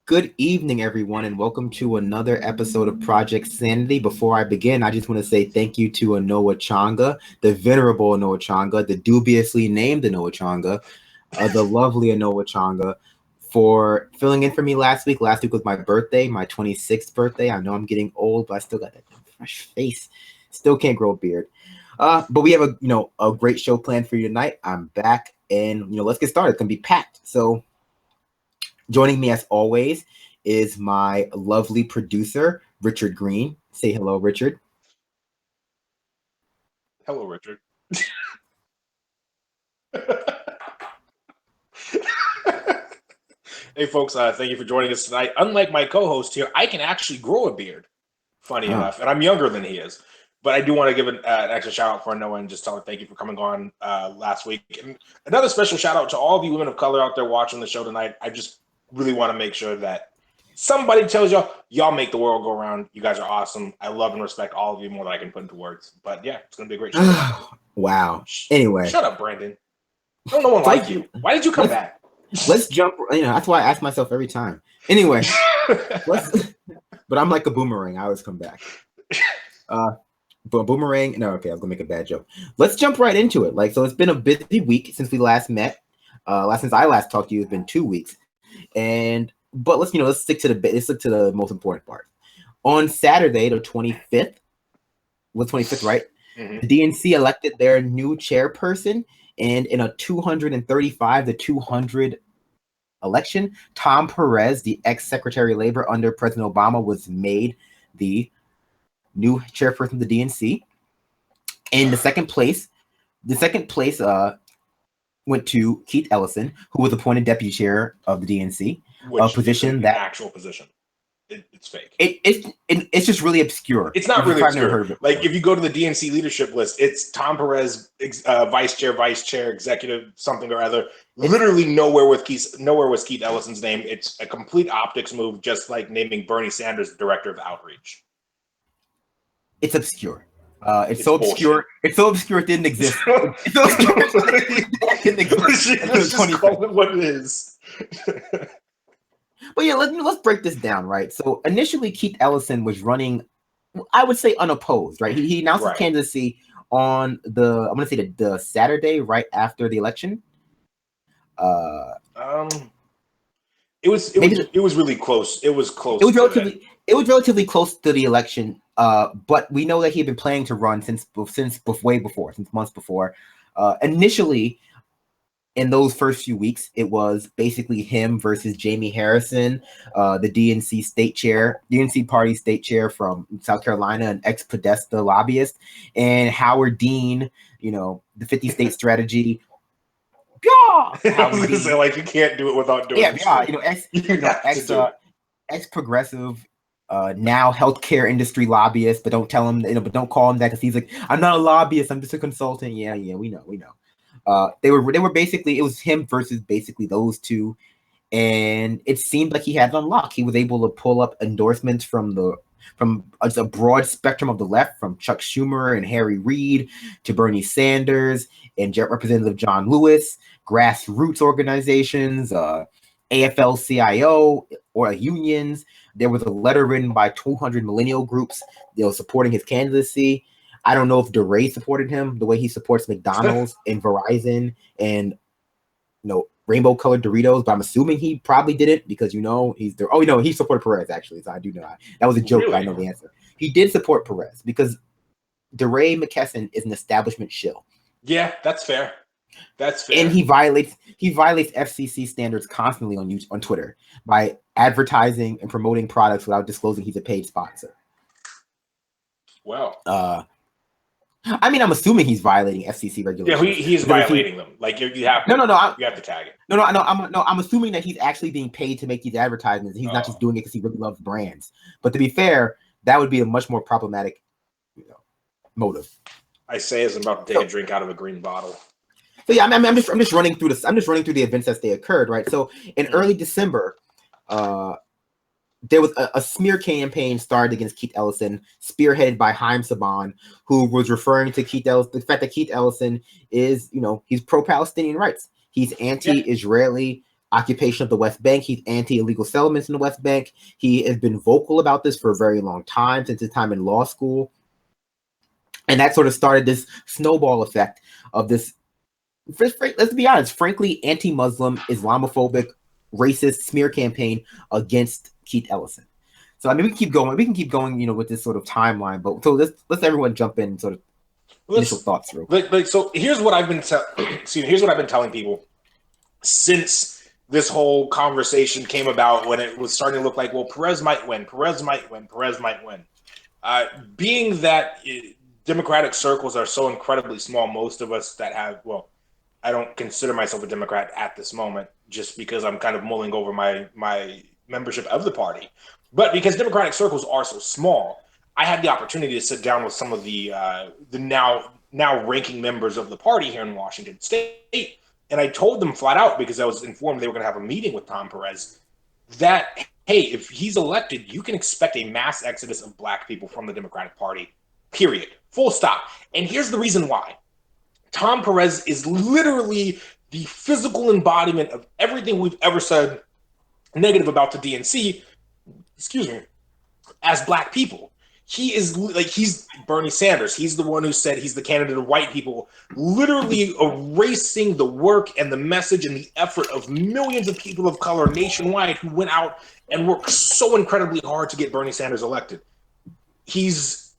Good evening, everyone, and welcome to another episode of Project Sanity. Before I begin, I just want to say thank you to Anoa Changa, the venerable Anoa Changa, the dubiously named Anoa Changa, the lovely Anoa Changa, for filling in for me last week. Last week was my birthday, my 26th birthday. I know I'm getting old, but I still got that fresh face. Still can't grow a beard. But we have a great show planned for you tonight. I'm back, and let's get started. It's gonna be packed. So joining me as always is my lovely producer, Richard Green. Say hello, Richard. Hello, Richard. Hey, folks, thank you for joining us tonight. Unlike my co-host here, I can actually grow a beard, funny enough, and I'm younger than he is. But I do want to give an extra shout out for Noah and just tell her thank you for coming on last week. And another special shout out to all the women of color out there watching the show tonight. I just really want to make sure that somebody tells y'all make the world go around. You guys are awesome. I love and respect all of you more than I can put into words. But yeah, it's going to be a great show. Wow. Anyway. Shut up, Brandon. Don't no one like you. Why did you come back? Let's jump. That's why I ask myself every time. Anyway. But I'm like a boomerang. I always come back. But boomerang. No, okay, I was gonna make a bad joke. Let's jump right into it. So it's been a busy week since we last met. Since I last talked to you, it's been 2 weeks. But let's stick to the most important part. On Saturday, the 25th, was 25th, right? Mm-hmm. The DNC elected their new chairperson, and in a 235-200 election, Tom Perez, the ex-Secretary of Labor under President Obama, was made the new chairperson of the DNC. And the second place went to Keith Ellison, who was appointed deputy chair of the DNC, a position that actual position. It's fake. It's just really obscure. It's not really obscure. Like if you go to the DNC leadership list, it's Tom Perez, vice chair, executive, something or other. Literally nowhere was Keith Ellison's name. It's a complete optics move, just like naming Bernie Sanders director of outreach. It's obscure. It's so obscure. It's so obscure it didn't exist. It's so obscure it didn't exist. Let's just call it what it is. But yeah, let's break this down, right? So initially, Keith Ellison was running, I would say, unopposed, right? He announced his candidacy on the Saturday right after the election. It was really close. It was close. It was relatively close to the election. But we know that he had been planning to run since months before. Initially, in those first few weeks, it was basically him versus Jamie Harrison, the DNC party state chair from South Carolina, an ex-Podesta lobbyist, and Howard Dean, the 50-state strategy. Like you can't do it without doing it. Ex-progressive. Now healthcare industry lobbyist, but don't tell him, but don't call him that because he's like, I'm not a lobbyist, I'm just a consultant. Yeah, we know. They were basically, it was him versus basically those two, and it seemed like he had it unlocked. He was able to pull up endorsements from a broad spectrum of the left, from Chuck Schumer and Harry Reid to Bernie Sanders and Representative John Lewis, grassroots organizations, AFL-CIO or unions. There was a letter written by 200 millennial groups supporting his candidacy. I don't know if DeRay supported him the way he supports McDonald's and Verizon and rainbow-colored Doritos, but I'm assuming he probably didn't because he supported Perez actually. So I do know that was a joke. Really? But I know the answer. He did support Perez because DeRay McKesson is an establishment shill. Yeah, that's fair. That's fair. And he violates FCC standards constantly on Twitter by advertising and promoting products without disclosing he's a paid sponsor. Well, I'm assuming he's violating FCC regulations. Yeah, he's violating them. Like you have to. You have to tag it. I'm assuming that he's actually being paid to make these advertisements. He's not just doing it because he really loves brands. But to be fair, that would be a much more problematic, motive. I say as I'm about to take a drink out of a green bottle. So yeah, I'm just running through this. I'm just running through the events as they occurred, right? So in early December, there was a smear campaign started against Keith Ellison, spearheaded by Haim Saban, who was referring to the fact that Keith Ellison is, he's pro-Palestinian rights. He's anti-Israeli. occupation of the West Bank. He's anti-illegal settlements in the West Bank. He has been vocal about this for a very long time, since his time in law school. And that sort of started this snowball effect of this, let's be honest, frankly, anti-Muslim, Islamophobic, racist smear campaign against Keith Ellison. So I mean, we can keep going, with this sort of timeline. But so let's everyone jump in, sort of initial thoughts through. So here's what I've been here's what I've been telling people since this whole conversation came about, when it was starting to look like, well, Perez might win. Being that Democratic circles are so incredibly small, most of us that have, well, I don't consider myself a Democrat at this moment, just because I'm kind of mulling over my membership of the party. But because Democratic circles are so small, I had the opportunity to sit down with some of the now ranking members of the party here in Washington State, and I told them flat out, because I was informed they were going to have a meeting with Tom Perez, that, hey, if he's elected, you can expect a mass exodus of Black people from the Democratic Party, period, full stop. And here's the reason why. Tom Perez is literally the physical embodiment of everything we've ever said negative about the DNC, as Black people. He's Bernie Sanders. He's the one who said he's the candidate of white people, literally erasing the work and the message and the effort of millions of people of color nationwide who went out and worked so incredibly hard to get Bernie Sanders elected. He's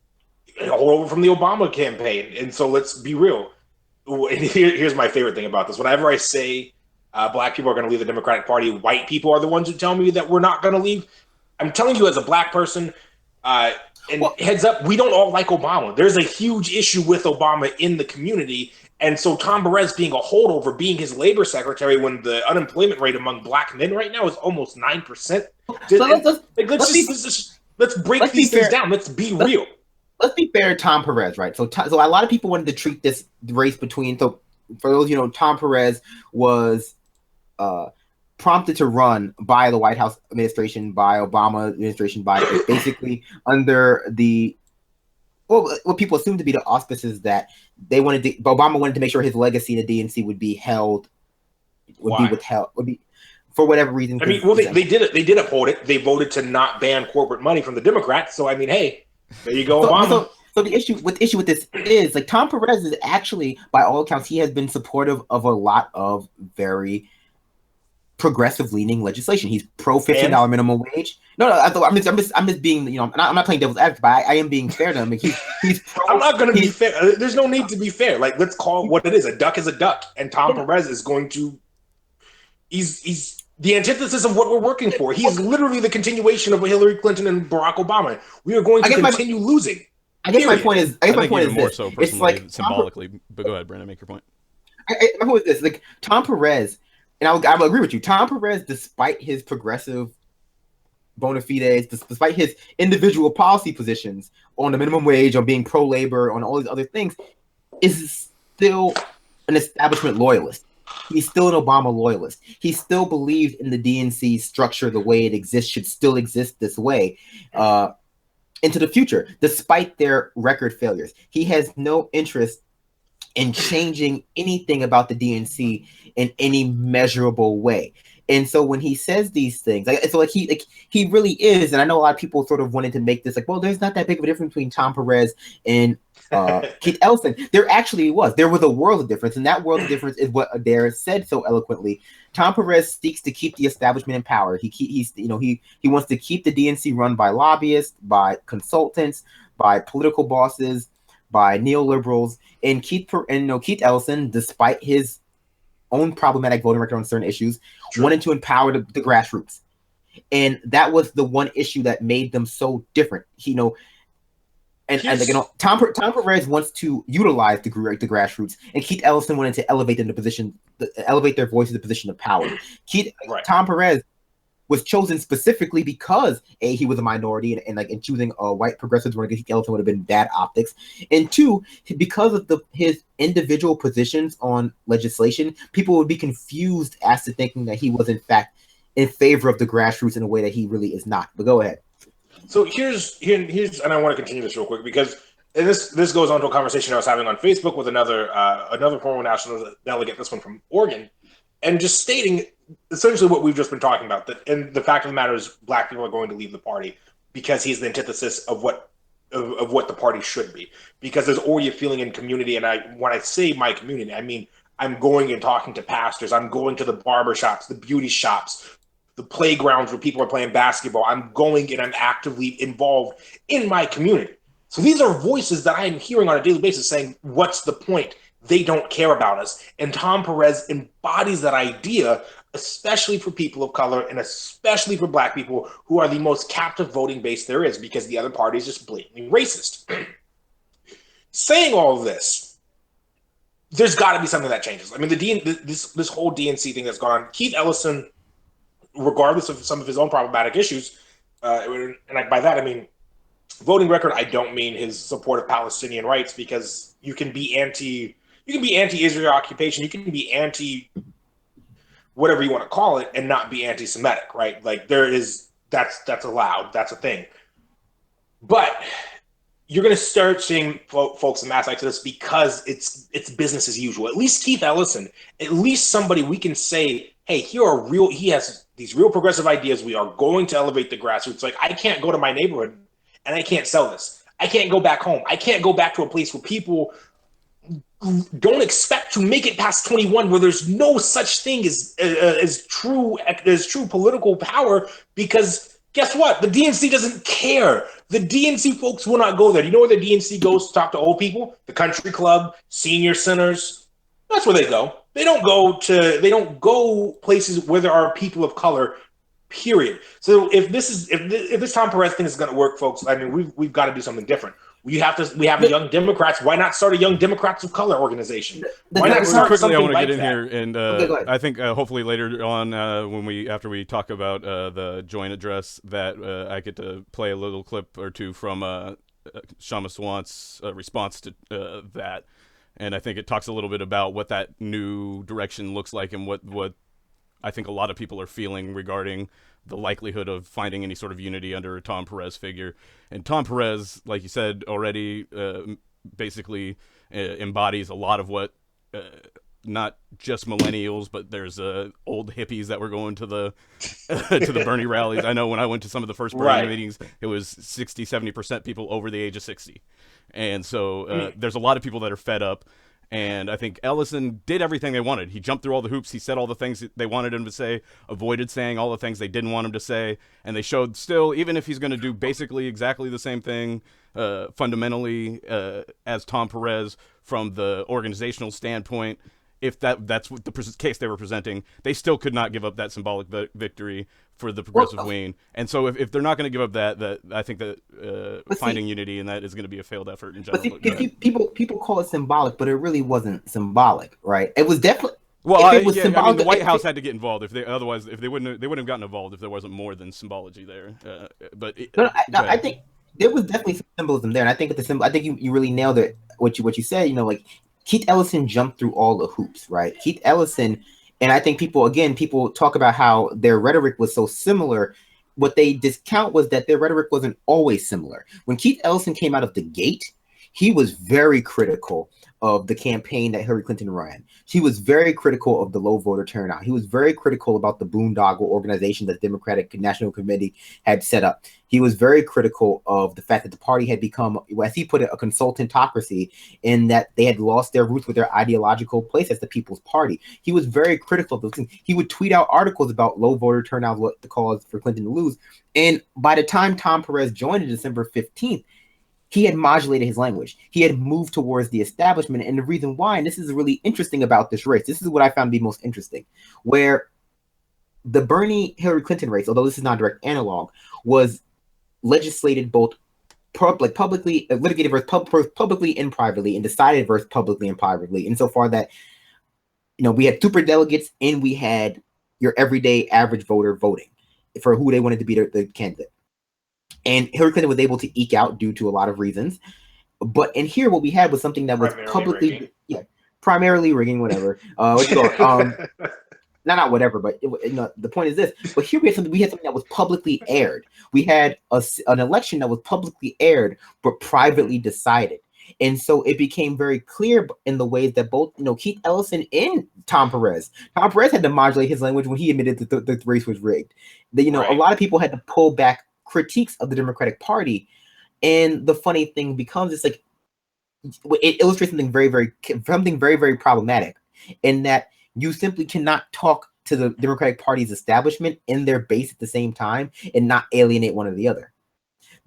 all over from the Obama campaign. And so let's be real. And here's my favorite thing about this. Whenever I say Black people are going to leave the Democratic Party, white people are the ones who tell me that we're not going to leave. I'm telling you, as a Black person, heads up, we don't all like Obama. There's a huge issue with Obama in the community. And so Tom Perez being a holdover, being his labor secretary, when the unemployment rate among Black men right now is almost 9%. Let's break these things down. Let's be real. Let's be fair to Tom Perez, right? So a lot of people wanted to treat this race between, so for those, Tom Perez was prompted to run by the White House administration, by Obama administration, by basically under what people assume to be the auspices that Obama wanted to make sure his legacy in the DNC would be for whatever reason. I mean, well, they did it. They did uphold it. They voted to not ban corporate money from the Democrats. So I mean, hey, there you go, Obama. So the issue with this is, like, Tom Perez is actually, by all accounts, he has been supportive of a lot of very progressive leaning legislation. He's pro $15 minimum wage. No, I'm just being, I'm not playing devil's advocate, but I am being fair to him. Like, he's pro. I'm not going to be fair. There's no need to be fair. Like, let's call it what it is. A duck is a duck, and Tom Perez is going to. He's the antithesis of what we're working for. He's literally the continuation of Hillary Clinton and Barack Obama. We are going to continue losing. I guess my point is. I think even more so personally, it's like symbolically. But go ahead, Brandon, make your point. My point is this: like, Tom Perez. And I will agree with you. Tom Perez, despite his progressive bona fides, despite his individual policy positions on the minimum wage, on being pro-labor, on all these other things, is still an establishment loyalist. He's still an Obama loyalist. He still believes in the DNC structure the way it exists, should still exist this way into the future, despite their record failures. He has no interest in changing anything about the DNC in any measurable way. And so when he says these things, he really is, and I know a lot of people sort of wanted to make this like, well, there's not that big of a difference between Tom Perez and Keith Ellison. There actually was. There was a world of difference, and that world of difference is what Adair said so eloquently. Tom Perez seeks to keep the establishment in power. He wants to keep the DNC run by lobbyists, by consultants, by political bosses, by neoliberals, and Keith Ellison, despite his own problematic voting record on certain issues, wanted to empower the grassroots, and that was the one issue that made them so different. Tom Perez wants to utilize the grassroots, and Keith Ellison wanted to elevate them to elevate their voice to the position of power. Tom Perez was chosen specifically because he was a minority, and choosing a white progressive to run against Ellison would have been bad optics, and two, because of his individual positions on legislation, people would be confused as to thinking that he was in fact in favor of the grassroots in a way that he really is not. But go ahead. So here's, and I want to continue this real quick because this goes on to a conversation I was having on Facebook with another former national delegate, this one from Oregon, and just stating essentially what we've just been talking about. And the fact of the matter is, black people are going to leave the party because he's the antithesis of what the party should be. Because there's already a feeling in community, and when I say my community, I mean I'm going and talking to pastors. I'm going to the barber shops, the beauty shops, the playgrounds where people are playing basketball. I'm going and I'm actively involved in my community. So these are voices that I am hearing on a daily basis saying, what's the point? They don't care about us. And Tom Perez embodies that idea, especially for people of color and especially for black people who are the most captive voting base there is, because the other party is just blatantly racist. Saying all of this, there's got to be something that changes. I mean, this whole DNC thing that's gone on, Keith Ellison, regardless of some of his own problematic issues, and by that I mean voting record, I don't mean his support of Palestinian rights, because you can be anti-Israel occupation, you can be anti whatever you want to call it, and not be anti-Semitic, right? Like that's allowed, that's a thing. But you're going to start seeing folks in mass exodus because it's business as usual. At least Keith Ellison, at least somebody we can say, hey, he has these real progressive ideas. We are going to elevate the grassroots. Like, I can't go to my neighborhood and I can't sell this. I can't go back home. I can't go back to a place where people don't expect to make it past 21, where there's no such thing as true political power, because guess what? The DNC doesn't care. The DNC folks will not go there. You know where the DNC goes to talk to old people? The country club, senior centers. That's where they go. They don't go places where there are people of color, period. So if this Tom Perez thing is going to work, folks, I mean, we've got to do something different. We have young Democrats. Why not start a Young Democrats of Color organization? Why not start quickly? I want to like get in that? here, and I think hopefully later on, after we talk about the joint address, that I get to play a little clip or two from Shama Sawant's response to that, and I think it talks a little bit about what that new direction looks like and what I think a lot of people are feeling regarding the likelihood of finding any sort of unity under a Tom Perez figure. And Tom Perez, like you said already, basically embodies a lot of what not just millennials, but there's old hippies that were going to the to the Bernie rallies. I know when I went to some of the first Bernie meetings, it was 60-70% people over the age of 60. And so there's a lot of people that are fed up. And I think Ellison did everything they wanted. He jumped through all the hoops. He said all the things that they wanted him to say, avoided saying all the things they didn't want him to say. And they showed still, even if he's going to do basically exactly the same thing fundamentally as Tom Perez from the organizational standpoint, if that's what the case they were presenting, they still could not give up that symbolic victory for the progressive wing. And so if they're not going to give up that I think that finding unity in that is going to be a failed effort in general. But people call it symbolic, but it really wasn't symbolic, right? It was definitely. Well, I mean, the White House had to get involved. If they wouldn't have gotten involved if there wasn't more than symbology there. I think there was definitely some symbolism there, and I think I think you really nailed it. What you said, like Keith Ellison jumped through all the hoops, right? Keith Ellison, and I think people talk about how their rhetoric was so similar. What they discount was that their rhetoric wasn't always similar. When Keith Ellison came out of the gate, he was very critical of the campaign that Hillary Clinton ran. He was very critical of the low voter turnout. He was very critical about the boondoggle organization that the Democratic National Committee had set up. He was very critical of the fact that the party had become, as he put it, a consultantocracy, in that they had lost their roots with their ideological place as the People's Party. He was very critical of those things. He would tweet out articles about low voter turnout, what the cause for Clinton to lose. And by the time Tom Perez joined on December 15th, he had modulated his language. He had moved towards the establishment. And the reason why, and this is really interesting about this race, this is what I found to be most interesting, where the Bernie-Hillary Clinton race, although this is not a direct analog, was legislated both publicly, litigated both publicly and privately, and decided both publicly and privately, insofar that, we had super delegates and we had your everyday average voter voting for who they wanted to be the candidate. And Hillary Clinton was able to eke out due to a lot of reasons. But in here, what we had was something that was primarily rigging, whatever. Not whatever, but the point is this. But here we had something that was publicly aired. We had an election that was publicly aired, but privately decided. And so it became very clear in the ways that both, Keith Ellison and Tom Perez had to modulate his language when he admitted that the race was rigged. A lot of people had to pull back critiques of the Democratic Party. And the funny thing becomes, it's like, it illustrates something very, very problematic, in that you simply cannot talk to the Democratic Party's establishment and their base at the same time and not alienate one or the other.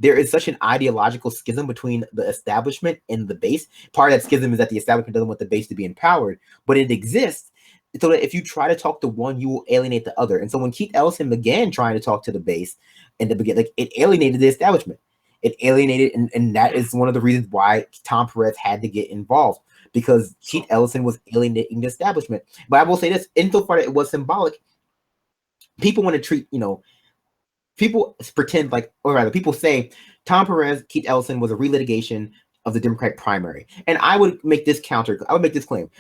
There is such an ideological schism between the establishment and the base. Part of that schism is that the establishment doesn't want the base to be empowered, but it exists so that if you try to talk to one, you will alienate the other. And so when Keith Ellison began trying to talk to the base in the beginning, it alienated the establishment. It alienated, and that is one of the reasons why Tom Perez had to get involved, because Keith Ellison was alienating the establishment. But I will say this, insofar that it was symbolic, people want to treat, people pretend people say Tom Perez, Keith Ellison was a relitigation of the Democratic primary. And I would make this claim.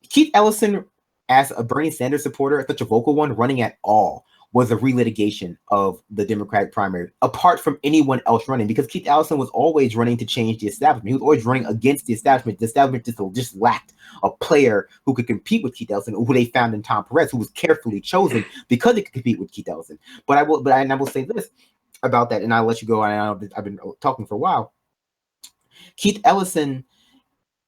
Keith Ellison, as a Bernie Sanders supporter, such a vocal one, running at all, was a relitigation of the Democratic primary, apart from anyone else running, because Keith Ellison was always running to change the establishment. He was always running against the establishment. The establishment just lacked a player who could compete with Keith Ellison, who they found in Tom Perez, who was carefully chosen because he could compete with Keith Ellison. But I will say this about that, and I'll let you go. I've been talking for a while. Keith Ellison,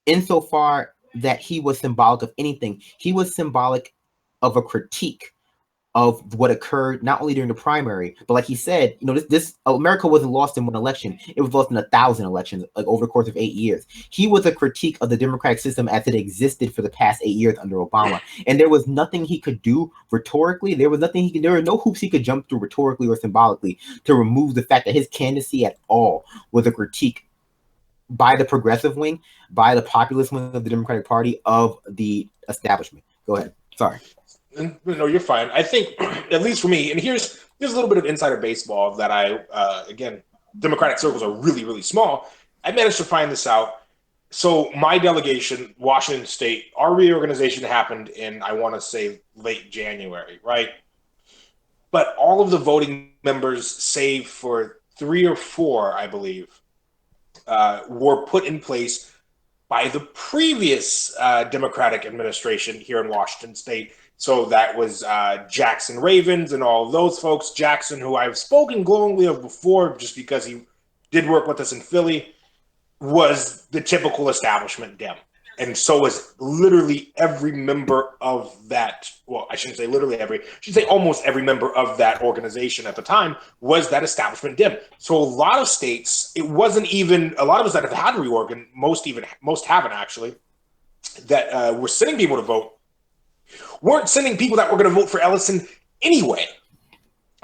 insofar that he was symbolic of anything, he was symbolic of a critique of what occurred not only during the primary, but like he said, this America wasn't lost in one election; it was lost in 1,000 elections, over the course of 8 years. He was a critique of the democratic system as it existed for the past 8 years under Obama, and there was nothing he could do rhetorically. There were no hoops he could jump through rhetorically or symbolically to remove the fact that his candidacy at all was a critique by the progressive wing, by the populist wing of the Democratic Party, of the establishment. Go ahead. Sorry. No, you're fine. I think, at least for me, and here's a little bit of insider baseball that again, Democratic circles are really, really small. I managed to find this out. So my delegation, Washington State, our reorganization happened in, I want to say, late January, right? But all of the voting members, save for 3 or 4, I believe, were put in place by the previous Democratic administration here in Washington State. So that was Jackson Ravens and all of those folks. Jackson, who I've spoken glowingly of before, just because he did work with us in Philly, was the typical establishment Dem. And so was literally every member of that. Well, I shouldn't say literally every. I should say almost every member of that organization at the time was that establishment Dem. So a lot of states, it wasn't even a lot of us that have had to reorg, and most haven't actually, that were sending people to vote, weren't sending people that were going to vote for Ellison anyway.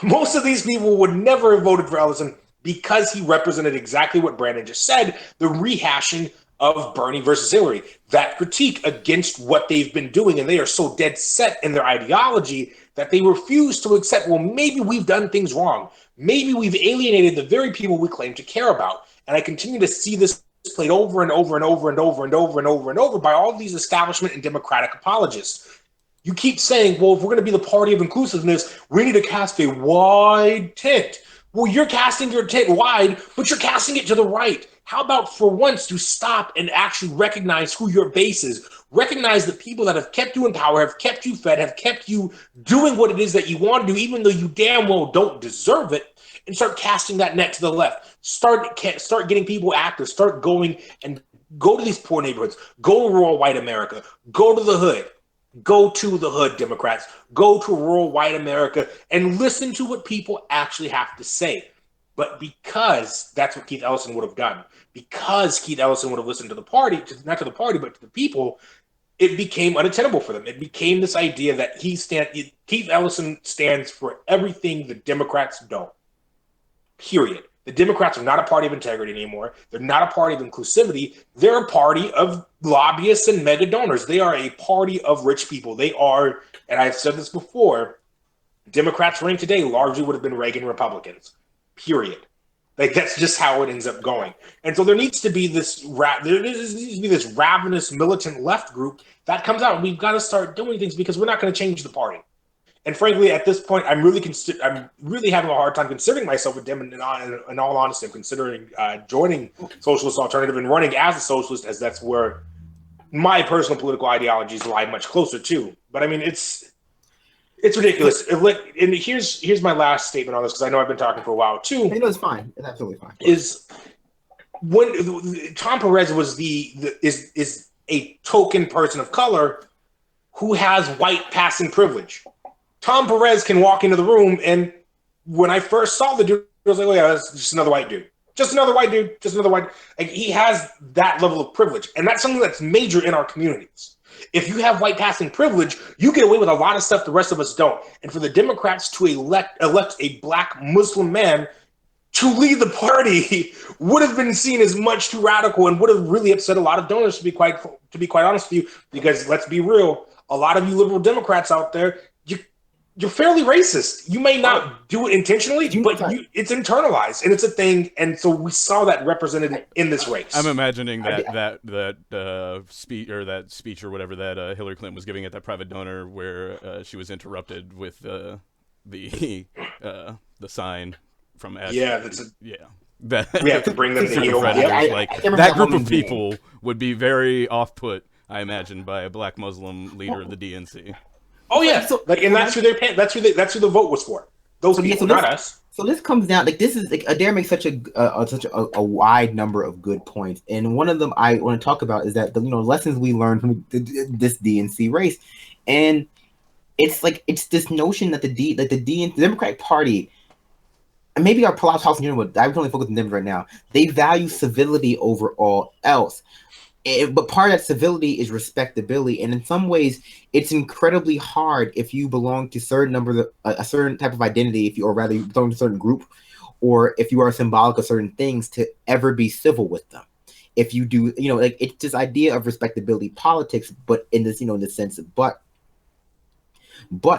Most of these people would never have voted for Ellison because he represented exactly what Brandon just said, the rehashing of Bernie versus Hillary, that critique against what they've been doing. And they are so dead set in their ideology that they refuse to accept, well, maybe we've done things wrong. Maybe we've alienated the very people we claim to care about. And I continue to see this played over and over and over and over and over and over and over by all of these establishment and Democratic apologists. You keep saying, well, if we're going to be the party of inclusiveness, we need to cast a wide tent. Well, you're casting your tent wide, but you're casting it to the right. How about for once to stop and actually recognize who your base is? Recognize the people that have kept you in power, have kept you fed, have kept you doing what it is that you want to do, even though you damn well don't deserve it, and start casting that net to the left. Start getting people active. Start going and go to these poor neighborhoods. Go to rural white America. Go to the hood. Go to the hood, Democrats. Go to rural white America and listen to what people actually have to say. But because that's what Keith Ellison would have done, because Keith Ellison would have listened to the party, not to the party, but to the people, it became unattainable for them. It became this idea that Keith Ellison stands for everything the Democrats don't. Period. The Democrats are not a party of integrity anymore. They're not a party of inclusivity. They're a party of lobbyists and mega donors. They are a party of rich people. They are, and I've said this before, Democrats running today largely would have been Reagan Republicans. Period. Like, that's just how it ends up going. And so there needs to be this ravenous militant left group that comes out. We've got to start doing things because we're not going to change the party. And frankly, at this point, I'm really having a hard time considering myself a Dem. In all honesty, I'm considering joining Socialist Alternative and running as a socialist, as that's where my personal political ideologies lie much closer to. But I mean, it's ridiculous. And here's my last statement on this, because I know I've been talking for a while too. It's fine. It's absolutely fine. Is when Tom Perez was is a token person of color who has white passing privilege. Tom Perez can walk into the room, and when I first saw the dude, I was like, "Oh yeah, that's just another white dude. Just another white dude. Just another white." Like, he has that level of privilege, and that's something that's major in our communities. If you have white passing privilege, you get away with a lot of stuff the rest of us don't. And for the Democrats to elect a black Muslim man to lead the party would have been seen as much too radical, and would have really upset a lot of donors, to be quite honest with you. Because let's be real, a lot of you liberal Democrats out there, you're fairly racist. You may not do it intentionally, but it's internalized, and it's a thing. And so we saw that represented in this race. I'm imagining that speech or whatever that Hillary Clinton was giving at that private donor, where she was interrupted with the sign from Ash. Yeah, to bring them to heel. That group of people would be very off-put, I imagine, by a black Muslim leader of the DNC. Oh yeah, and that's who the vote was for. Those people, not us. So this comes down this is Adair makes such a wide number of good points, and one of them I want to talk about is that the lessons we learned from this DNC race, and it's this notion that the Democratic Party, and maybe our policy in general, but I would only focus on them right now. They value civility over all else. But part of that civility is respectability, and in some ways, it's incredibly hard if you belong to a certain type of identity, or rather, you belong to a certain group, or if you are symbolic of certain things, to ever be civil with them. If you do, it's this idea of respectability politics, but in this, in the sense of, but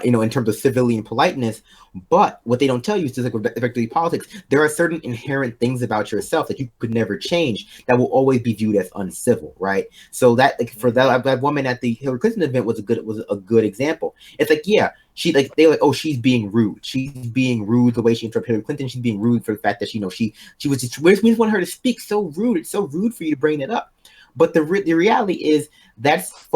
in terms of civility and politeness. But what they don't tell you is just effectively politics. There are certain inherent things about yourself that you could never change that will always be viewed as uncivil, right? So that for that woman at the Hillary Clinton event was a good example. It's she's being rude. She's being rude the way she interrupted Hillary Clinton. She's being rude for the fact that she was just, we just want her to speak so rude. It's so rude for you to bring it up. But the reality is that's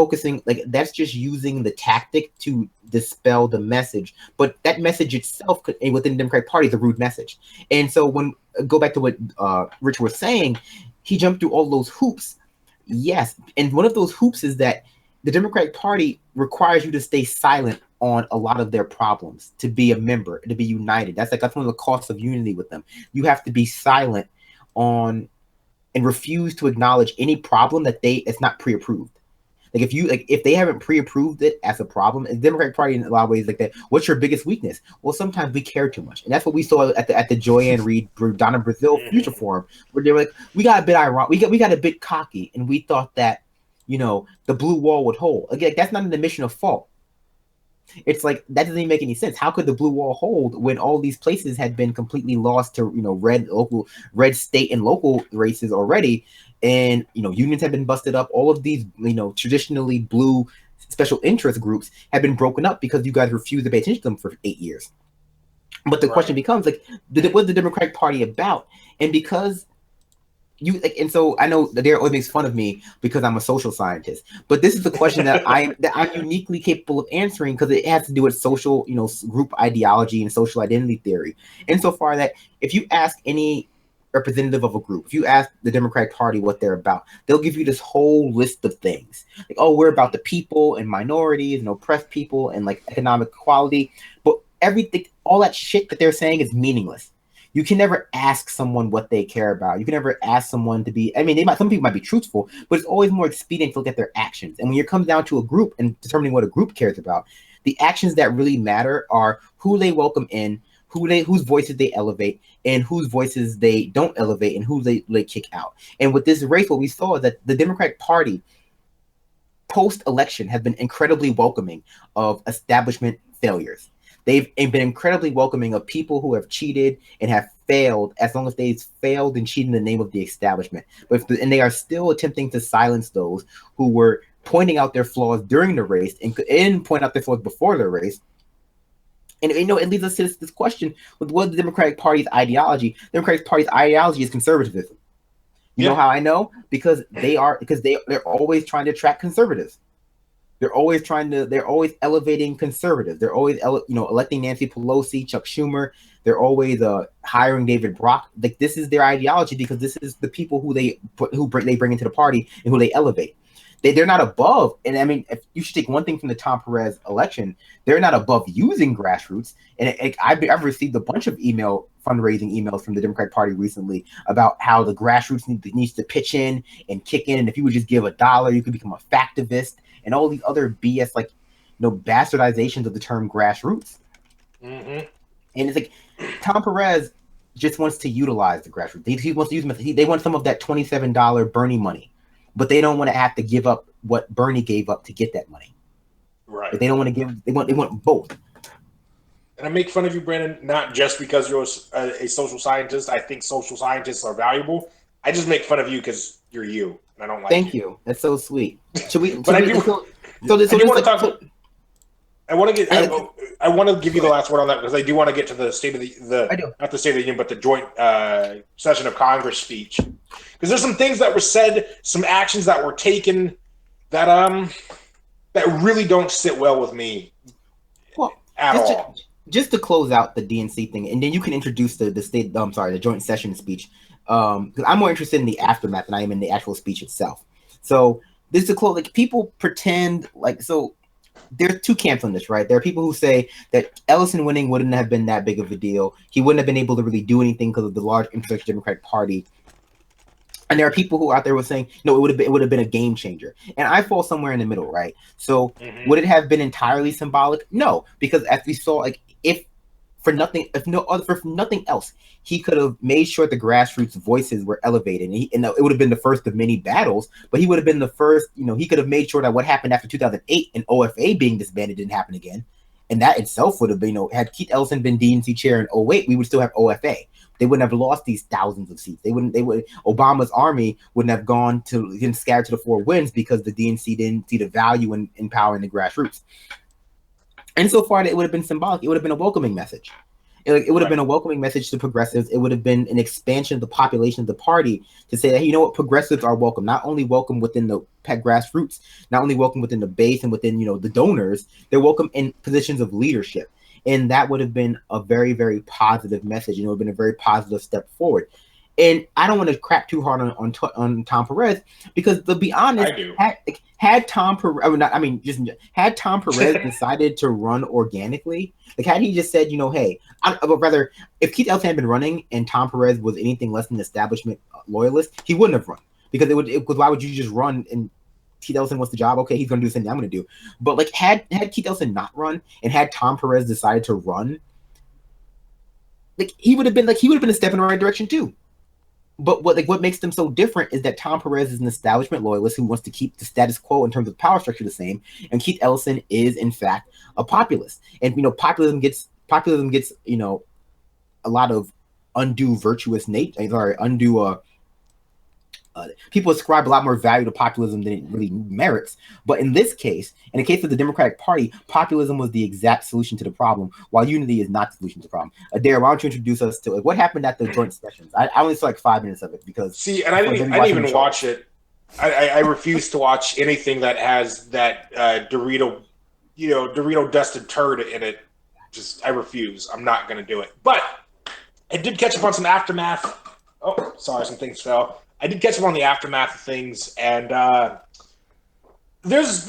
that's just using the tactic to dispel the message. But that message itself within the Democratic Party is a rude message. And so go back to what Rich was saying, he jumped through all those hoops. Yes. And one of those hoops is that the Democratic Party requires you to stay silent on a lot of their problems, to be a member, to be united. That's one of the costs of unity with them. You have to be silent on and refuse to acknowledge any problem it's not pre-approved. If they haven't pre-approved it as a problem, and the Democratic Party in a lot of ways like that, what's your biggest weakness? Well, sometimes we care too much, and that's what we saw at the Joanne Reed Donna Brazil Future Forum, where they were like, we got a bit ironic, we got a bit cocky, and we thought that the blue wall would hold. Again, that's not an admission of fault. It's that doesn't even make any sense. How could the blue wall hold when all these places had been completely lost to red state and local races already, and unions have been busted up. All of these traditionally blue special interest groups have been broken up because you guys refused to pay attention to them for 8 years. But the question becomes what's the Democratic Party about? And because and so I know that Adair always makes fun of me because I'm a social scientist, but this is the question that I'm uniquely capable of answering, because it has to do with social, group ideology and social identity theory. Insofar that if you ask any representative of a group, if you ask the Democratic Party what they're about, they'll give you this whole list of things. We're about the people and minorities and oppressed people and economic equality, but everything, all that shit that they're saying is meaningless. You can never ask someone what they care about. You can never ask someone to be, some people might be truthful, but it's always more expedient to look at their actions. And when it comes down to a group and determining what a group cares about, the actions that really matter are who they welcome in, whose voices they elevate, and whose voices they don't elevate, and who they kick out. And with this race, what we saw is that the Democratic Party post-election has been incredibly welcoming of establishment failures. They've been incredibly welcoming of people who have cheated and have failed, as long as they've failed and cheated in the name of the establishment. And they are still attempting to silence those who were pointing out their flaws during the race and point out their flaws before the race. And it leads us to this question with what the Democratic Party's ideology. The Democratic Party's ideology is conservatism. You know how I know? Because they're always trying to attract conservatives. They're always elevating conservatives. They're always electing Nancy Pelosi, Chuck Schumer. They're always hiring David Brock. Like, this is their ideology, because this is the people who they bring into the party and who they elevate. They're not above. And I mean, if you should take one thing from the Tom Perez election, they're not above using grassroots. And I've received a bunch of fundraising emails from the Democratic Party recently about how the grassroots needs to pitch in and kick in. And if you would just give $1, you could become a factivist, and all these other BS, bastardizations of the term grassroots. Mm-hmm. And it's like Tom Perez just wants to utilize the grassroots. He wants to use them. They want some of that $27 Bernie money, but they don't want to have to give up what Bernie gave up to get that money. Right. But they don't want to give. They want both. And I make fun of you, Brandon, not just because you're a social scientist. I think social scientists are valuable. I just make fun of you because you're you. I don't like. Thank you. That's so sweet. Should we? But I want to give you the last word on that, because I do want to get to the state of not the State of the Union, but the joint session of Congress speech, because there's some things that were said, some actions that were taken that really don't sit well with me at all. Just to close out the DNC thing, and then you can introduce the joint session speech, because I'm more interested in the aftermath than I am in the actual speech itself. So this to close, people pretend so. There's two camps on this, right? There are people who say that Ellison winning wouldn't have been that big of a deal. He wouldn't have been able to really do anything because of the large infrastructure of the Democratic Party. And there are people who out there were saying, no, it would have been a game changer. And I fall somewhere in the middle, right? So would it have been entirely symbolic? No, because as we saw, if nothing else, he could have made sure the grassroots voices were elevated, and it would have been the first of many battles. But he would have been the first. He could have made sure that what happened after 2008 and OFA being disbanded didn't happen again, and that itself would have been. Had Keith Ellison been DNC chair in 2008, we would still have OFA. They wouldn't have lost these thousands of seats. Obama's army wouldn't have gone scattered to the four winds because the DNC didn't see the value in empowering the grassroots. And so far, it would have been symbolic. It would have been a welcoming message. It would have been a welcoming message to progressives. It would have been an expansion of the population of the party to say that, progressives are welcome. Not only welcome within the grassroots, not only welcome within the base and within, the donors, they're welcome in positions of leadership. And that would have been a very, very positive message. It would have been a very positive step forward. And I don't want to crap too hard on Tom Perez, because to be honest, had Tom Perez decided to run organically, had he just said, hey, rather, if Keith Ellison had been running and Tom Perez was anything less than an establishment loyalist, he wouldn't have run, because why would you just run and Keith Ellison wants the job? Okay, he's going to do something I'm going to do. But had Keith Ellison not run and had Tom Perez decided to run, he would have been a step in the right direction too. But what makes them so different is that Tom Perez is an establishment loyalist who wants to keep the status quo in terms of power structure the same, and Keith Ellison is in fact a populist. And populism gets a lot of undue people ascribe a lot more value to populism than it really merits. But in this case, in the case of the Democratic Party, populism was the exact solution to the problem, while unity is not the solution to the problem. Adair, why don't you introduce us to what happened at the joint sessions? I only saw 5 minutes of it because I didn't even watch it. I refuse to watch anything that has that Dorito dusted turd in it. I refuse. I'm not going to do it. But I did catch up on some aftermath. Oh, sorry, some things fell. I did catch up on the aftermath of things, and there's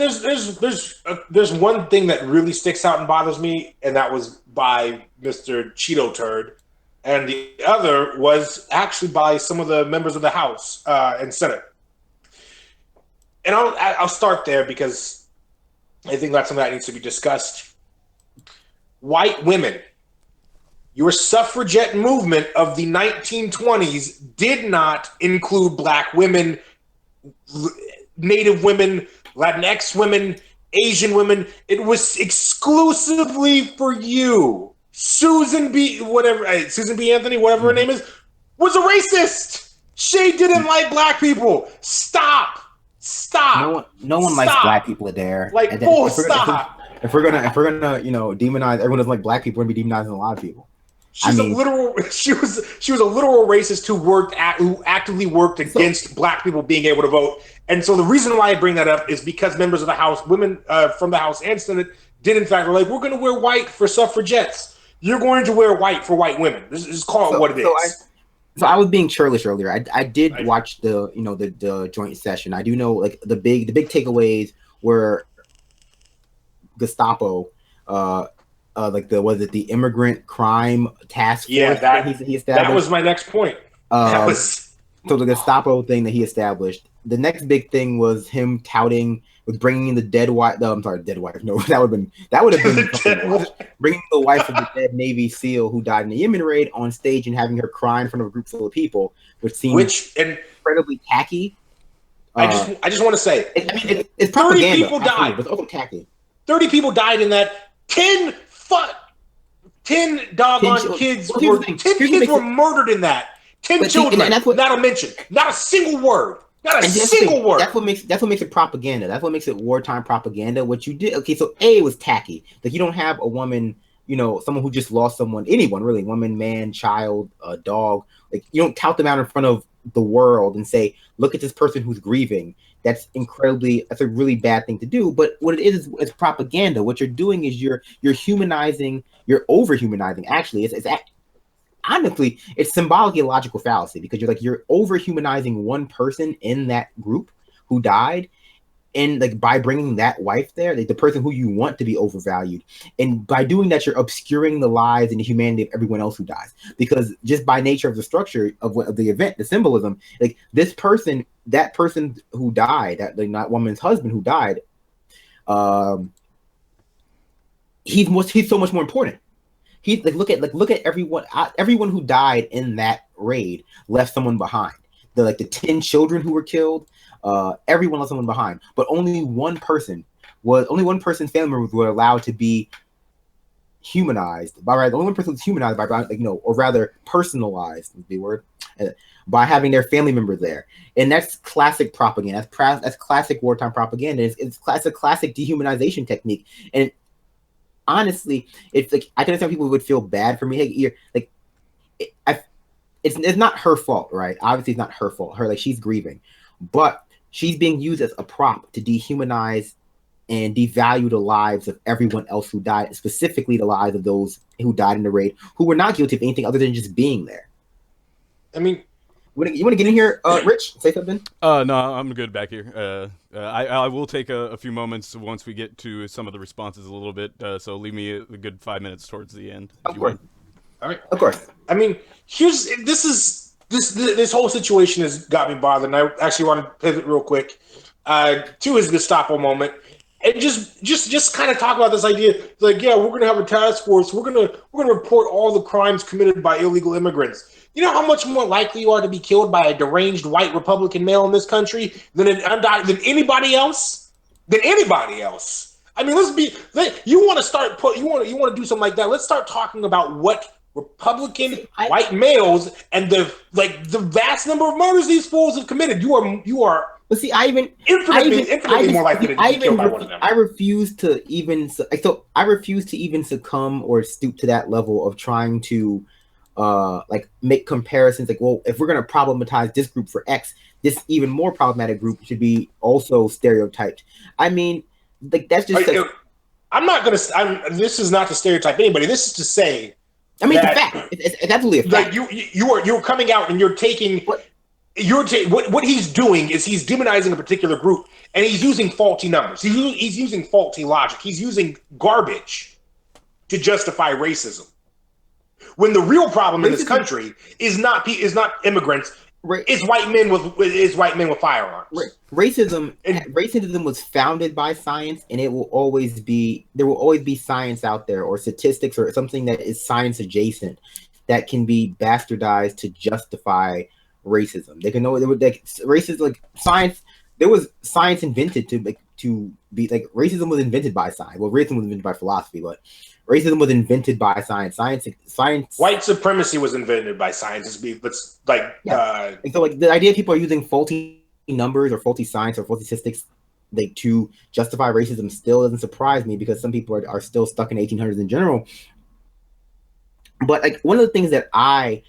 one thing that really sticks out and bothers me, and that was by Mr. Cheeto Turd, and the other was actually by some of the members of the House and Senate. And I'll start there because I think that's something that needs to be discussed. White women. Your suffragette movement of the 1920s did not include Black women, Native women, Latinx women, Asian women. It was exclusively for you. Susan B. Anthony, whatever her name is, was a racist. She didn't like Black people. Stop. No one likes Black people, Adair. Full stop. if we're gonna demonize everyone doesn't like black people, we're gonna be demonizing a lot of people. She was a literal racist who actively worked against black people being able to vote. And so the reason why I bring that up is because members of the House, women from the House and Senate, did in fact like, we're going to wear white for suffragettes. You're going to wear white for white women. Just call it what it is. So I was being churlish earlier. I did watch the joint session. I do know like the big takeaways were Gestapo. The immigrant crime task force? Yeah, he established. That was my next point. So the Gestapo thing that he established. The next big thing was him touting with bringing the dead wife. No, I'm sorry, dead wife. No, that would have been bringing the wife of the dead Navy SEAL who died in the Yemen raid on stage and having her cry in front of a group full of people, which seems incredibly tacky. I just want to say, it's propaganda. 30 people died. It's also tacky. 30 people died in that. 10 doggone kids were murdered in that. 10 children. Not a single word. Not a single word. That's what makes it propaganda. That's what makes it wartime propaganda. What you did, okay, so it was tacky. Like you don't have a woman, someone who just lost someone, anyone really, woman, man, child, a dog. Like you don't tout them out in front of the world and say, look at this person who's grieving. That's a really bad thing to do. But what it is it's propaganda. What you're doing is you're humanizing, you're over humanizing. Actually, honestly, it's symbolic illogical fallacy because you're over humanizing one person in that group who died, and like by bringing that wife there, like the person who you want to be overvalued, and by doing that, you're obscuring the lives and the humanity of everyone else who dies. Because just by nature of the structure of the event, the symbolism, like that person who died, that woman's husband who died, he's so much more important. He's look at everyone who died in that raid left someone behind. The 10 children who were killed, everyone left someone behind. But only one person's family members were allowed to be humanized. The only one person was humanized or rather personalized is the word, by having their family members there. And that's classic propaganda. That's classic wartime propaganda. It's a classic dehumanization technique. And honestly, it's like I can understand people would feel bad for me. It's not her fault, right? Obviously, it's not her fault. She's grieving, but she's being used as a prop to dehumanize and devalue the lives of everyone else who died, specifically the lives of those who died in the raid, who were not guilty of anything other than just being there. I mean, you want to get in here, Rich? Say something? No, I'm good back here. I will take a few moments once we get to some of the responses a little bit. So leave me a good 5 minutes towards the end. Of course. All right. Of course. I mean, this whole situation has got me bothered, and I actually want to pivot real quick to his Gestapo moment, and just kind of talk about this idea. Like, yeah, we're gonna have a task force. We're gonna report all the crimes committed by illegal immigrants. You know how much more likely you are to be killed by a deranged white Republican male in this country than anybody else? I mean, you want to do something like that. Let's start talking about what Republican white males and the vast number of murders these fools have committed. You are. But see, infinitely more likely to be killed by one of them. I refuse to even succumb or stoop to that level of trying to make comparisons. Like, well, if we're going to problematize this group for X, this even more problematic group should be also stereotyped. I mean, that's just. I'm not going to. This is not to stereotype anybody. This is to say. I mean, it's a fact. It's absolutely a fact. Like you're coming out and you're taking. What he's doing is he's demonizing a particular group, and he's using faulty numbers. He's using faulty logic. He's using garbage to justify racism. When the real problem in this country is not immigrants, it's white men with firearms. Racism was founded by science, and there will always be science out there, or statistics, or something that is science adjacent that can be bastardized to justify racism. They can know racism, like science. There was science invented to be like racism was invented by science. Well, racism was invented by philosophy, but racism was invented by science. Science. White supremacy was invented by science. So the idea of people are using faulty numbers or faulty science or faulty statistics to justify racism still doesn't surprise me, because some people are still stuck in 1800s in general. But like, one of the things that I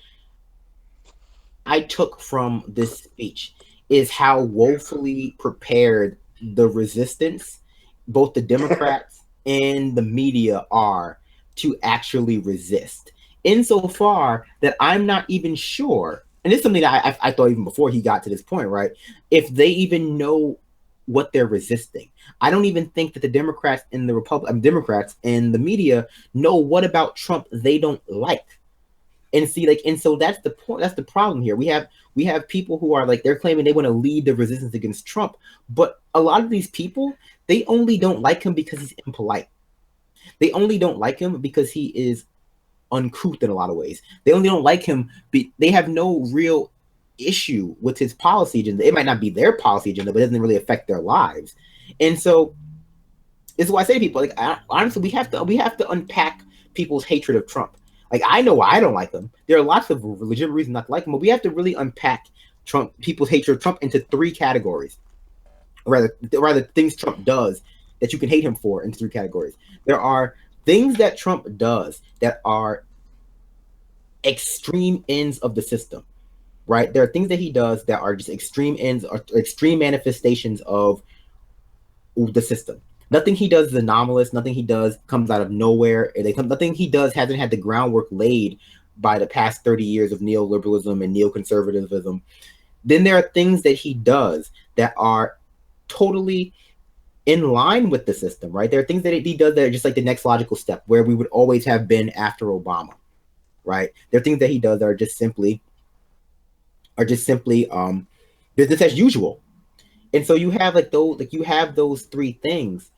took from this speech is how woefully prepared the resistance, both the Democrats and the media, are to actually resist. Insofar that I'm not even sure, and it's something that I thought even before he got to this point, right? If they even know what they're resisting. I don't even think that the Democrats and the Democrats and the media know what about Trump they don't like. And see, like, and so that's the point. That's the problem here. We have people who are like, they're claiming they want to lead the resistance against Trump, but a lot of these people, they only don't like him because he's impolite. They only don't like him because he is uncouth in a lot of ways. They only don't like him. They have no real issue with his policy agenda. It might not be their policy agenda, but it doesn't really affect their lives. And so this is why I say to people, like, honestly, we have to unpack people's hatred of Trump. Like, I know why I don't like him. There are lots of legitimate reasons not to like him, but we have to really unpack people's hatred of Trump into three categories. Or rather, things Trump does that you can hate him for, into three categories. There are things that Trump does that are extreme ends of the system, right? There are things that he does that are just extreme ends or extreme manifestations of the system. Nothing he does is anomalous. Nothing he does comes out of nowhere. Nothing he does hasn't had the groundwork laid by the past 30 years of neoliberalism and neoconservatism. Then there are things that he does that are totally in line with the system, right? There are things that he does that are just like the next logical step, where we would always have been after Obama, right? There are things that he does that are just simply business as usual. And so you have those three things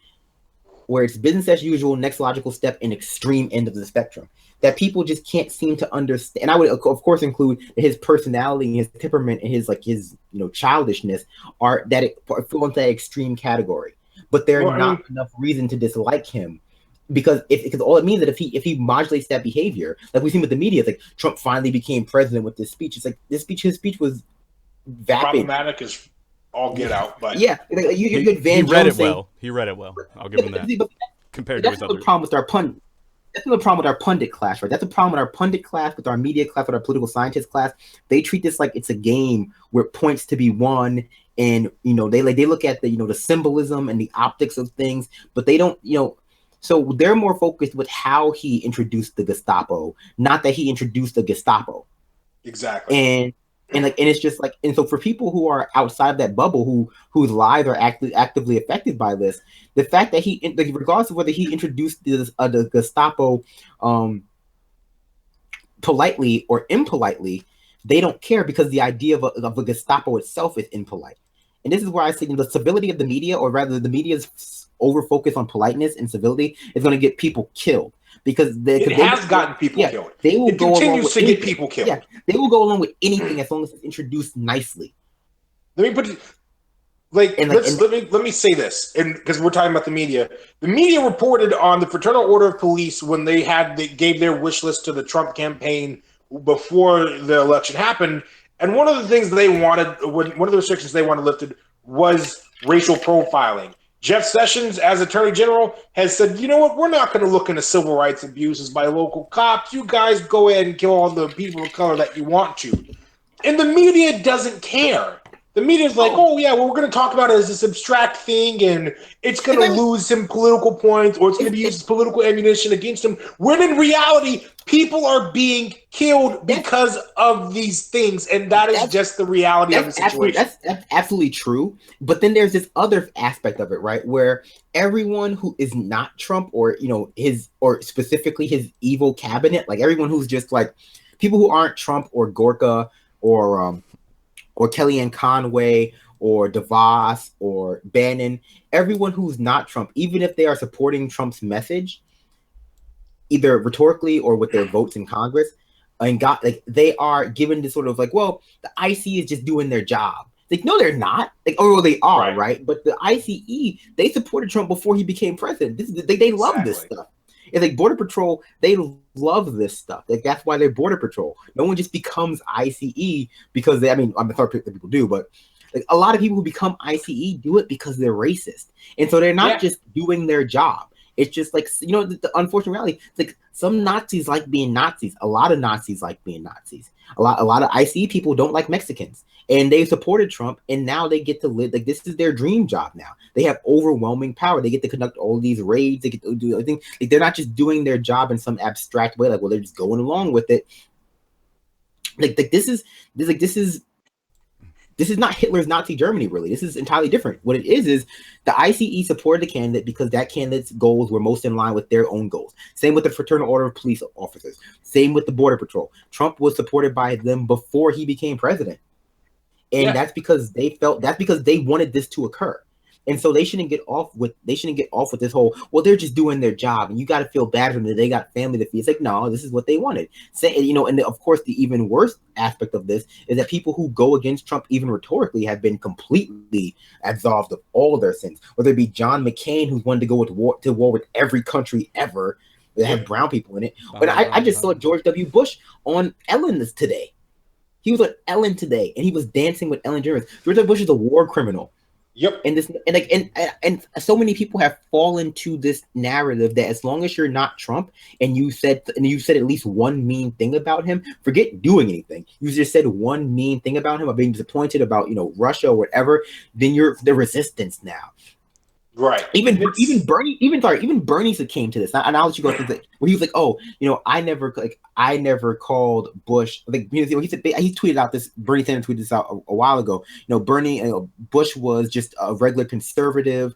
where it's business as usual, next logical step, and extreme end of the spectrum that people just can't seem to understand. And I would, of course, include his personality, his temperament, and his childishness are that it fall into that extreme category. But there's not enough reason to dislike him, because all it means that if he modulates that behavior, like we've seen with the media, it's like Trump finally became president with this speech. It's like his speech was vapid. Problematic as all get out, but yeah, he read it well. He read it well. I'll give him that. Compared to his other. That's the problem with our pundit class, right? That's the problem with our pundit class, with our media class, with our political scientist class. They treat this like it's a game where points to be won, and they look at the symbolism and the optics of things, but they don't so they're more focused with how he introduced the Gestapo, not that he introduced the Gestapo. Exactly. And it's just like, and so for people who are outside of that bubble, whose lives are actively affected by this, the fact that he, regardless of whether he introduced the Gestapo politely or impolitely, they don't care, because the idea of a Gestapo itself is impolite. And this is where I say the civility of the media, or rather the media's over focus on politeness and civility, is going to get people killed. Because it has gotten people killed. They will it continues to get people killed. Yeah, they will go along with anything as long as it's introduced nicely. Let me put it let me say this, and because we're talking about the media. The media reported on the Fraternal Order of Police when they gave their wish list to the Trump campaign before the election happened, and one of the things they wanted, one of the restrictions they wanted lifted, was racial profiling. Jeff Sessions, as Attorney General, has said, you know what, we're not going to look into civil rights abuses by local cops. You guys go ahead and kill all the people of color that you want to. And the media doesn't care. The media is like, oh yeah, well, we're going to talk about it as this abstract thing, and it's going to lose some political points, or it's going to be used as political ammunition against them. When in reality, people are being killed because of these things, and that is just the reality of the situation. That's absolutely true. But then there's this other aspect of it, right, where everyone who is not Trump, or or specifically his evil cabinet, like everyone who's just like people who aren't Trump or Gorka or Kellyanne Conway or DeVos or Bannon, everyone who's not Trump, even if they are supporting Trump's message, either rhetorically or with their votes in Congress, and they are given this sort of like, well, the IC is just doing their job. Like, no, they're not. Like, oh, well, they are, right? But the ICE, they supported Trump before he became president. They love this stuff. It's like Border Patrol, they love this stuff. Like, that's why they're Border Patrol. No one just becomes ICE because I'm sorry that people do, but Like a lot of people who become ICE do it because they're racist, and so they're not just doing their job. It's just like, you know, the unfortunate reality. It's like some Nazis like being Nazis. A lot of Nazis like being Nazis. A lot of ICE people don't like Mexicans, and they supported Trump, and now they get to live like this is their dream job. Now they have overwhelming power. They get to conduct all these raids. They get to do everything. Like they're not just doing their job in some abstract way. Like, well, they're just going along with it. Like this is not Hitler's Nazi Germany, really. This is entirely different. What it is the ICE supported the candidate because that candidate's goals were most in line with their own goals. Same with the Fraternal Order of Police Officers. Same with the Border Patrol. Trump was supported by them before he became president. And that's because they wanted this to occur. And so they shouldn't get off with this whole, well, they're just doing their job and you got to feel bad for them that they got family to feed. It's like, no, this is what they wanted. And of course, the even worse aspect of this is that people who go against Trump, even rhetorically, have been completely absolved of all their sins. Whether it be John McCain, who's wanted to go to war with every country ever that had brown people in it. But I just saw George W. Bush on Ellen today. He was on Ellen today, and he was dancing with Ellen DeGeneres. George W. Bush is a war criminal. Yep. And so many people have fallen to this narrative that as long as you're not Trump and you said at least one mean thing about him, forget doing anything. You just said one mean thing about him or being disappointed about, Russia or whatever, then you're the resistance now. Right. Even Bernie came to this. And I'll let you go through that. Where he was like, "Oh, I never called Bush." Like, he tweeted out this. Bernie Sanders tweeted this out a while ago. Bush was just a regular conservative.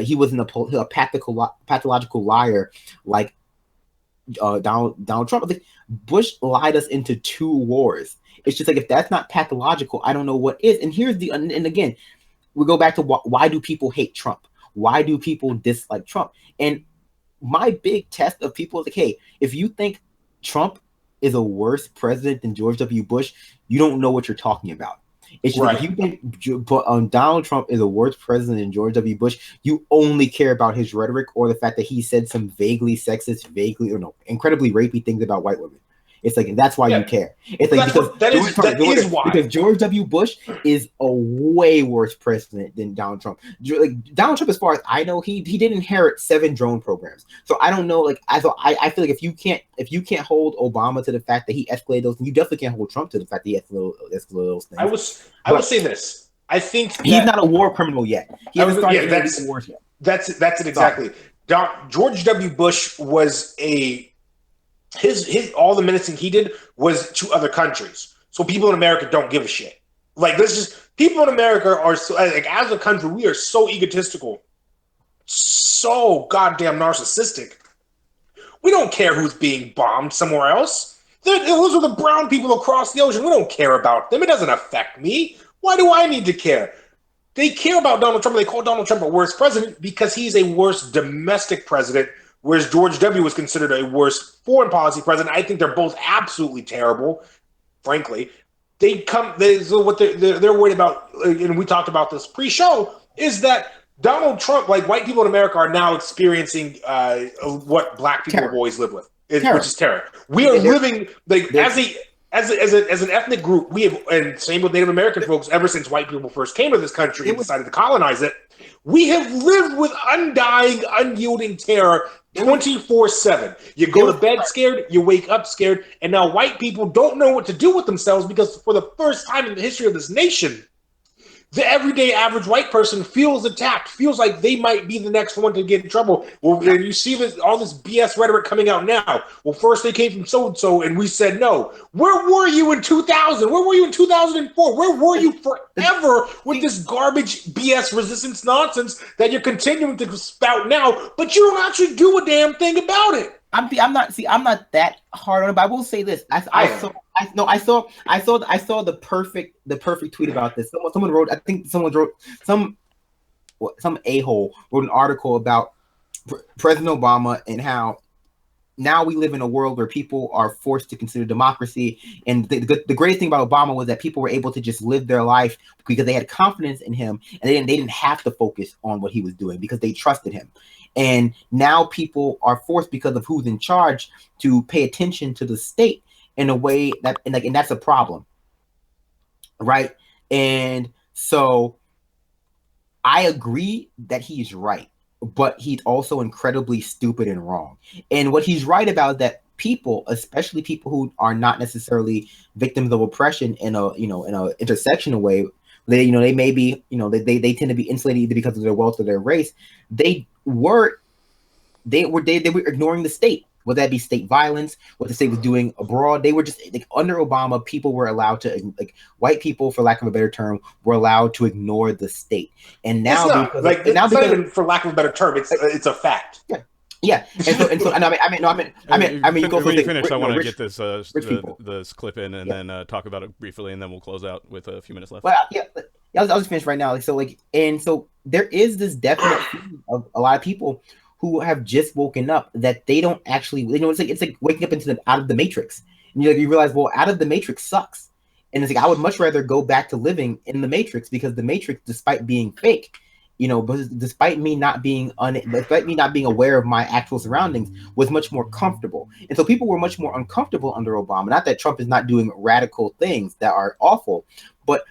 He wasn't a pathological liar like Donald Trump. Like, Bush lied us into 2 wars. It's just like, if that's not pathological, I don't know what is. And here's and again, we go back to why do people hate Trump? Why do people dislike Trump? And my big test of people is like, hey, if you think Trump is a worse president than George W. Bush, you don't know what you're talking about. It's just like, if you think Donald Trump is a worse president than George W. Bush, you only care about his rhetoric or the fact that he said some vaguely sexist, incredibly rapey things about white women. It's like, and that's why you care. It's like, because George W. Bush is a way worse president than Donald Trump. Like, Donald Trump, as far as I know, he did inherit 7 drone programs. So I don't know. Like, I feel like if you can't hold Obama to the fact that he escalated those, you definitely can't hold Trump to the fact that he escalated those things. I would say this. I think he's not a war criminal yet. He hasn't started any wars yet. That's it exactly. George W. Bush was his all the menacing he did was to other countries. So people in America don't give a shit. Like, this is, people in America are so, like, as a country, we are so egotistical, so goddamn narcissistic. We don't care who's being bombed somewhere else. Those are the brown people across the ocean. We don't care about them. It doesn't affect me. Why do I need to care? They care about Donald Trump. They call Donald Trump a worse president because he's a worse domestic president, whereas George W. was considered a worse foreign policy president. I think they're both absolutely terrible, frankly. So what they're worried about, and we talked about this pre-show, is that Donald Trump, like, white people in America are now experiencing what black people have always lived with, which is terror. We are living, like, as an ethnic group, we have, and same with Native American folks, ever since white people first came to this country and decided to colonize it, we have lived with undying, unyielding terror 24/7. You go to bed scared, you wake up scared, and now white people don't know what to do with themselves because for the first time in the history of this nation, the everyday average white person feels attacked, feels like they might be the next one to get in trouble. Well, and you see all this BS rhetoric coming out now. Well, first they came from so-and-so, and we said no. Where were you in 2000? Where were you in 2004? Where were you forever with this garbage BS resistance nonsense that you're continuing to spout now, but you don't actually do a damn thing about it? I'm not that hard on it, but I will say this. I saw the perfect tweet about this. Someone wrote, some a-hole wrote an article about President Obama and how now we live in a world where people are forced to consider democracy. And the greatest thing about Obama was that people were able to just live their life because they had confidence in him, and they didn't have to focus on what he was doing because they trusted him. And now people are forced, because of who's in charge, to pay attention to the state in a way that, and that's a problem, right? And So I agree that he's right, but he's also incredibly stupid and wrong. And what he's right about that people, especially people who are not necessarily victims of oppression in a intersectional way, they may be, they tend to be insulated either because of their wealth or their race. They were ignoring the state, whether that be state violence, what the state was doing abroad. They were just like, under Obama, people were allowed to, like, white people, for lack of a better term, were allowed to ignore the state. And now, it's not even for lack of a better term, it's a fact. Yeah, and so, I mean, when you finish, I want to get this clip in and then talk about it briefly, and then we'll close out with a few minutes left. Well, I'll just finish right now. So there is this definite feeling of a lot of people who have just woken up that they don't actually, it's like waking up out of the matrix, and you realize, well, out of the matrix sucks, and it's like I would much rather go back to living in the matrix, because the matrix, despite being fake, despite me not being aware of my actual surroundings, was much more comfortable. And so people were much more uncomfortable under Obama. Not that Trump is not doing radical things that are awful, but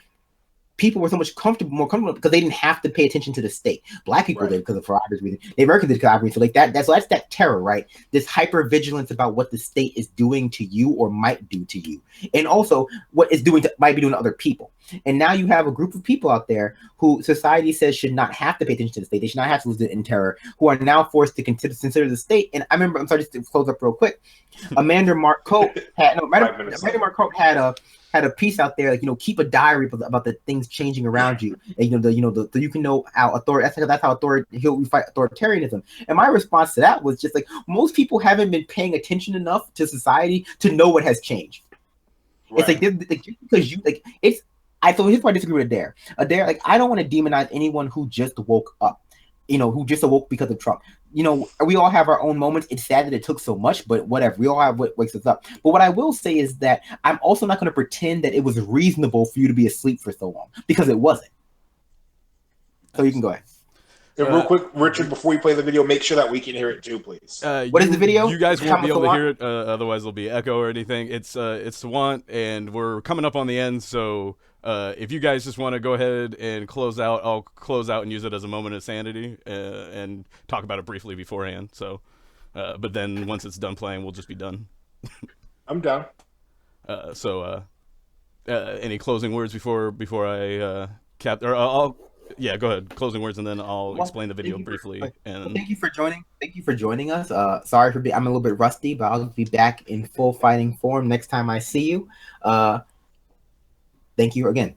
people were so much more comfortable because they didn't have to pay attention to the state. Black people did because of for obvious reasons. The Americans did because of obvious reasons. So that's that terror, right? This hyper vigilance about what the state is doing to you or might do to you, and also what it's might be doing to other people. And now you have a group of people out there who society says should not have to pay attention to the state. They should not have to lose it in terror, who are now forced to consider the state. And I remember, I'm sorry, just to close up real quick. Amanda Marcotte had a piece out there, like, keep a diary about the things changing around you, and you can know how authority. That's how we fight authoritarianism. And my response to that was just like, most people haven't been paying attention enough to society to know what has changed. Right. It's like because you like it's. So here's why I disagree with Adair. Adair, like, I don't want to demonize anyone who just woke up, who just awoke because of Trump. We all have our own moments. It's sad that it took so much, but whatever. We all have what wakes us up. But what I will say is that I'm also not going to pretend that it was reasonable for you to be asleep for so long, because it wasn't. So you can go ahead. And real quick, Richard, before you play the video, make sure that we can hear it too, please. What is the video? You guys won't be able to hear it, otherwise there'll be echo or anything. It's Sawant, and we're coming up on the end, so if you guys just want to go ahead and close out, I'll close out and use it as a moment of sanity and talk about it briefly beforehand. So, but then once it's done playing, we'll just be done. I'm done. Any closing words before I I'll. Yeah, go ahead. Closing words, and then I'll explain the video briefly. Thank you for joining. Thank you for joining us. Sorry for I'm a little bit rusty, but I'll be back in full fighting form next time I see you. Thank you again.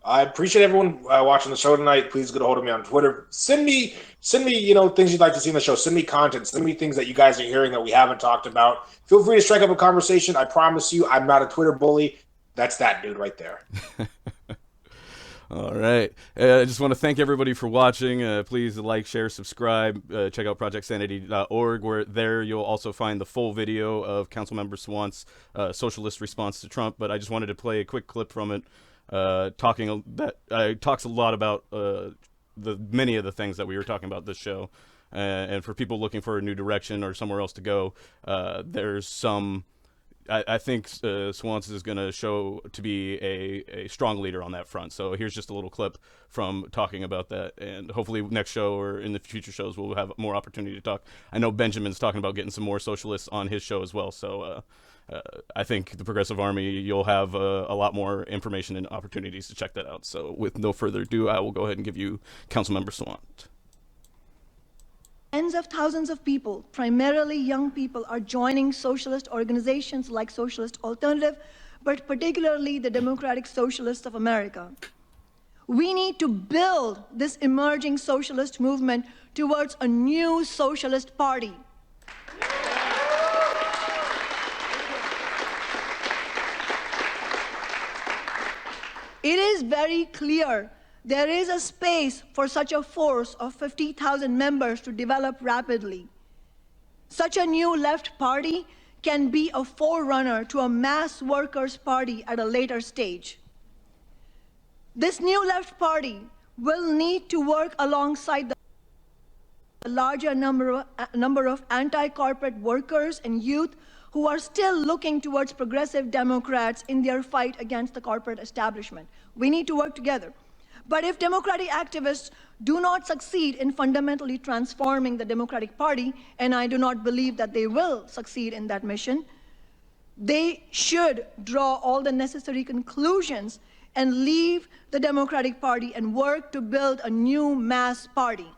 I appreciate everyone watching the show tonight. Please get a hold of me on Twitter. Send me, things you'd like to see in the show. Send me content. Send me things that you guys are hearing that we haven't talked about. Feel free to strike up a conversation. I promise you, I'm not a Twitter bully. That's that dude right there. All right. I just want to thank everybody for watching. Please like, share, subscribe. Check out projectsanity.org, where there you'll also find the full video of Councilmember Sawant's socialist response to Trump. But I just wanted to play a quick clip from it, talks a lot about many of the things that we were talking about this show. And for people looking for a new direction or somewhere else to go, there's some. I think Sawant is going to show to be a strong leader on that front. So here's just a little clip from talking about that, and hopefully next show or in the future shows we'll have more opportunity to talk. I know Benjamin's talking about getting some more socialists on his show as well. So I think the Progressive Army, you'll have a lot more information and opportunities to check that out. So with no further ado, I will go ahead and give you Councilmember Sawant. Tens of thousands of people, primarily young people, are joining socialist organizations like Socialist Alternative, but particularly the Democratic Socialists of America. We need to build this emerging socialist movement towards a new socialist party. It is very clear there is a space for such a force of 50,000 members to develop rapidly. Such a new left party can be a forerunner to a mass workers' party at a later stage. This new left party will need to work alongside the larger number of anti-corporate workers and youth who are still looking towards progressive Democrats in their fight against the corporate establishment. We need to work together. But if democratic activists do not succeed in fundamentally transforming the Democratic Party, and I do not believe that they will succeed in that mission, they should draw all the necessary conclusions and leave the Democratic Party and work to build a new mass party.